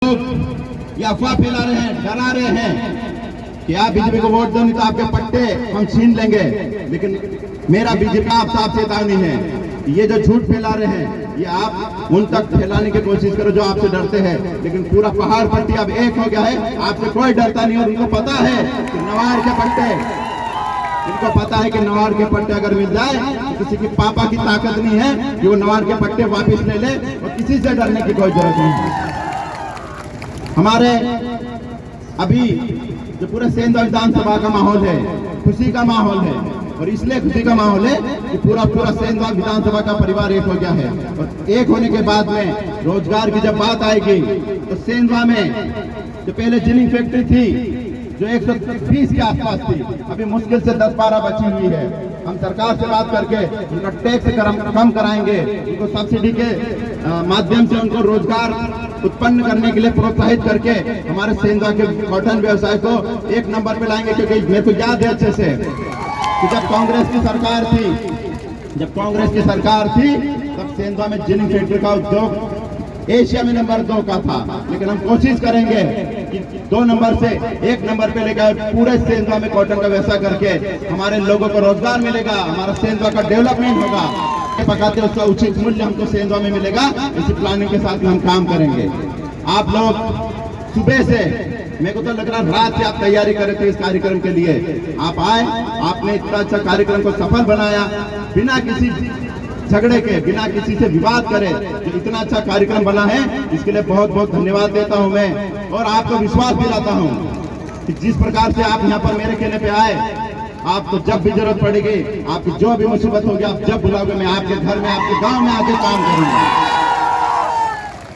लोग ये अफवाह फैला रहे हैं, डरा रहे हैं कि आप बीजेपी को वोट दो नहीं तो आपके पट्टे हम छीन लेंगे। लेकिन मेरा बीजेपी आप साफ चेतावनी है, ये जो झूठ फैला रहे हैं ये आप उन तक फैलाने की कोशिश करो जो आपसे डरते हैं। लेकिन पूरा पहाड़ पट्टी अब एक हो गया है, आपसे कोई डरता नहीं। और उनको पता है कि नवार के पट्टे, इनको पता है कि नवार के पट्टे अगर मिल जाए तो किसी की पापा की ताकत नहीं है कि वो नवार के पट्टे वापस ले ले, और किसी से डरने की कोई जरूरत नहीं है। हमारे अभी जो पूरे सेंधा विधानसभा का माहौल है, खुशी का माहौल है, और इसलिए खुशी का माहौल है कि पूरा सेंधा विधानसभा का परिवार एक हो गया है। और एक होने के बाद में रोजगार की जब बात आएगी तो सेंधा में जो पहले जिनिंग फैक्ट्री थी जो 120 के आसपास थी, अभी मुश्किल से 10-12 बची हुई है। हम सरकार से बात करके उनका टैक्स कम कराएंगे, उनको सब्सिडी के माध्यम से उनको रोजगार उत्पन्न करने के लिए प्रोत्साहित करके हमारे सेंधा के कॉटन व्यवसाय को एक नंबर पे लाएंगे। क्योंकि मेरे को याद है अच्छे से कि जब कांग्रेस की सरकार थी तब सेंधा में जिनिंग फैक्ट्री का उद्योग एशिया में नंबर 2 का था। लेकिन हम कोशिश करेंगे कि 2 नंबर से 1 नंबर पे लेकर पूरे सेंधा में कॉटन का व्यवसाय करके हमारे लोगों को रोजगार मिलेगा, हमारा सेंधा का डेवलपमेंट होगा, पकाते उसका उचित मूल्य हमको सेंधा में मिलेगा। इसी प्लानिंग के साथ हम काम करेंगे। आप लोग सुबह से, मेरे को तो लग रहा रात से आप तैयारी कर रहे थे इस कार्यक्रम के लिए। आप आए, आपने इतना अच्छा कार्यक्रम को सफल बनाया, बिना किसी झगड़े के, बिना किसी से विवाद करे जो इतना अच्छा कार्यक्रम बना है, इसके लिए बहुत बहुत धन्यवाद देता हूं मैं। और आपको विश्वास दिलाता हूं कि जिस प्रकार से आप यहाँ पर मेरे कहने पे आए, आपको जब भी जरूरत पड़ेगी, आपकी जो भी मुसीबत होगी, आप जब बुलाओगे, मैं आपके घर में, आपके गांव में आके काम करूंगा।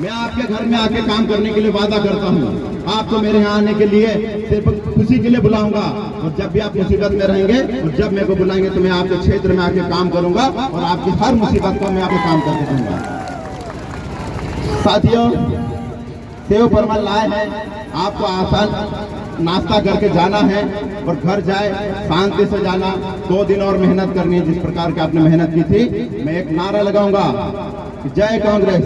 मैं आपके घर में आके काम करने के लिए वादा करता हूँ। आपको मेरे यहाँ आने के लिए सिर्फ खुशी के लिए बुलाऊंगा, और जब भी आप मुसीबत में रहेंगे और जब मेरे को बुलाएंगे तो मैं आपके क्षेत्र में आके काम करूंगा और आपकी हर मुसीबत को मैं आपके काम करके दूंगा। साथियों, सेव परमल लाए हैं, आपको आसान नाश्ता करके जाना है और घर जाए शांति से जाना। 2 दिन और मेहनत करनी है जिस प्रकार की आपने मेहनत की थी। मैं एक नारा लगाऊंगा, जय कांग्रेस।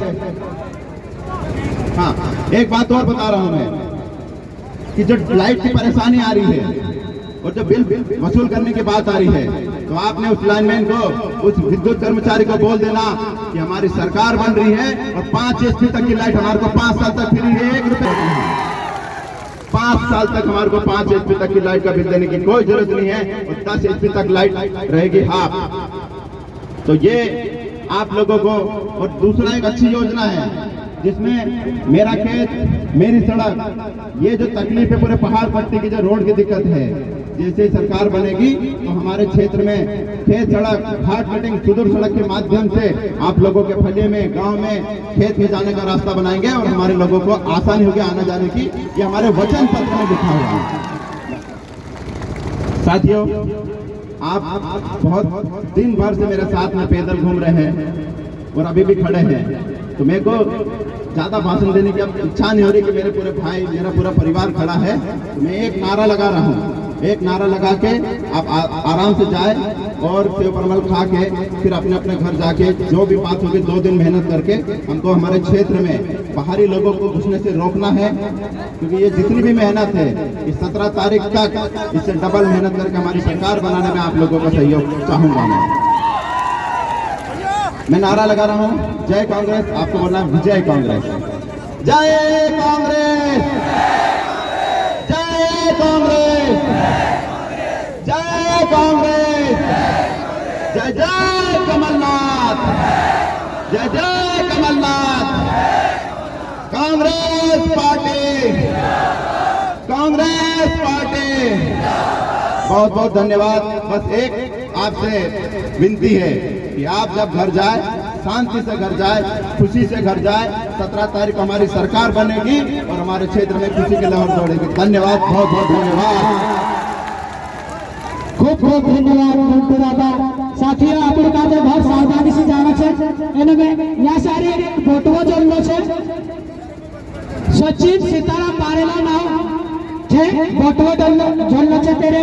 हाँ, एक बात और बता रहा हूं मैं कि जो लाइट की परेशानी आ रही है और जो बिल वसूल करने की बात आ रही है, तो आपने उस लाइनमैन को, उस विद्युत कर्मचारी को बोल देना कि हमारी सरकार बन रही है और 5 HP तक की लाइट हमारे को 5 साल तक फ्री है। 1 रुपए 5 साल तक हमारे को 5 HP तक की लाइट का बिल देने की कोई जरूरत नहीं है, और 10 HP तक लाइट रहेगी हाफ। तो ये आप लोगों को, और दूसरा एक अच्छी योजना है जिसमें मेरा खेत मेरी सड़क, ये जो तकलीफ है पूरे पहाड़ पट्टी की, जो रोड की दिक्कत है, जैसे सरकार बनेगी तो हमारे क्षेत्र में खेत सड़क, घाट कटिंग, सुदूर सड़क के माध्यम से आप लोगों के फले में, गांव में, खेत में जाने का रास्ता बनाएंगे और हमारे लोगों को आसानी होगी आना जाने की। ये हमारे वचन पत्र में लिखा हुआ है। साथियों, आप बहुत दिन भर से मेरे साथ में पैदल घूम रहे हैं और अभी भी खड़े हैं, तो मेरे को ज्यादा भाषण देने की अब इच्छा नहीं हो रही कि मेरे पूरे भाई, मेरा पूरा परिवार खड़ा है। तो मैं एक नारा लगा रहा हूँ, एक नारा लगा के आप आराम से जाए और सेव परमल खा के फिर अपने अपने घर जाके जो भी बात होगी 2 दिन मेहनत करके हमको हमारे क्षेत्र में बाहरी लोगों को घुसने से रोकना है। क्योंकि ये जितनी भी मेहनत है, इस 17 तारीख तक इससे डबल मेहनत करके हमारी सरकार बनाने में आप लोगों का सहयोग चाहूंगा। मैं नारा लगा रहा हूँ, जय कांग्रेस। आपको बोलना विजय कांग्रेस, जय कांग्रेस, जय कांग्रेस, जय कांग्रेस, जय जय कमलनाथ, जय जय कमलनाथ। Congress party, Congress party. बहुत बहुत धन्यवाद। बस एक आपसे विनती है कि आप जब घर जाए, शांति से घर जाए, खुशी से घर जाए। 17 तारीख को हमारी सरकार बनेगी और हमारे क्षेत्र में खुशी की लहर दौड़ेगी। धन्यवाद, बहुत बहुत धन्यवाद। खूब खूब धन्यवाद दादा। साथियों, आपने कहा था बहुत सावधानी से जाना है। एनमें यहाँ सारे फोटो जोड़ना है। सचिन सीताराम पारेला नाव है, फोटो जोड़ना है तेरे